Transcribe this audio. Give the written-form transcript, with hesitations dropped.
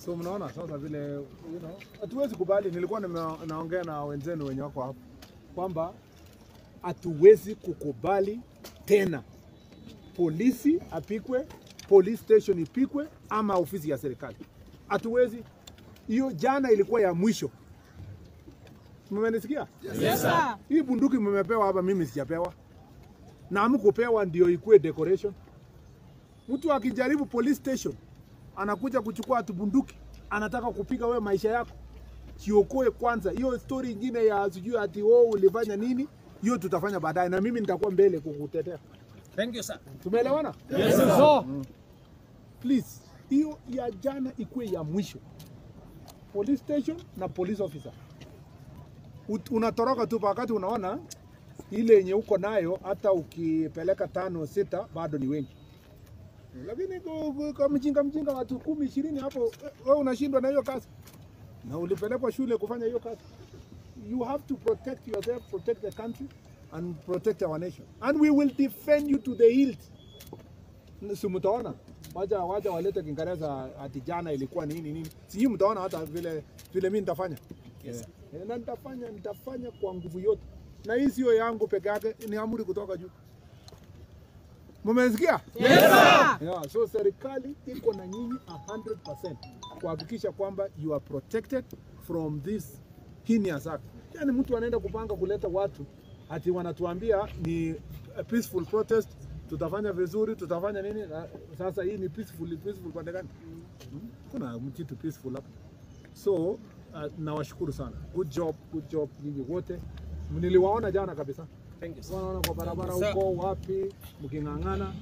So mnaona sasa vile hatuwezi kubali. Nilikuwa naongea na wenzenu wenye wako hapo kwamba hatuwezi kukubali tena polisi apikwe, police station ipikwe ama ofisi ya serikali. Hatuwezi. Hiyo jana ilikuwa ya mwisho. Mmenisikia? Yes sir. Hii bunduki mmepewa hapa, mimi sijapewa. Na mkupewa ndio ikue decoration. Mtu akijaribu police station anakuja kuchukua atu bunduki, anataka kupiga wewe maisha yako. Jiokoe kwanza. Hiyo story nyingine ya sijui ati ulifanya nini, hiyo tutafanya baadaye na mimi nitakuwa mbele kukutetea. Thank you sir. Tumeelewana? Yes sir. Please, hiyo ya jana ikue ya mwisho. Police station na police officer. Unatoroka tu wakati unaona ile yenye uko nayo, hata ukipeleka 5 6 bado ni wengi. Lakini kwa mjinga watu 10 20 hapo, wewe unashindwa na hiyo kazi. Na ulipelekwa shule kufanya hiyo kazi. You have to protect yourself, protect the country and protect our nation. And we will defend you to the hilt. Si mtaona? Waja walete Kiingereza ati jana ilikuwa nini. Si mtaona hata vile mimi nitafanya. Yes. Na nitafanya kwa nguvu yote. Na hii sio yangu peke yake, ni amri kutoka juu. Mumesikia? Yes sir. Yeah, so serikali iko na nyinyi 100% kuhakikisha kwamba you are protected from this heinous act. Yaani mtu anaenda kupanga kuleta watu ati wanatuambia ni a peaceful protest, tutafanya vizuri, tutafanya nini? Sasa hii ni peaceful kwa ndani. Kuna mtitu peaceful hapa. So nawashukuru sana. Good job nyinyi wote. Niliwaona jana kabisa. Thank you sir. Wanaona kwa barabara huko wapi mkingangana.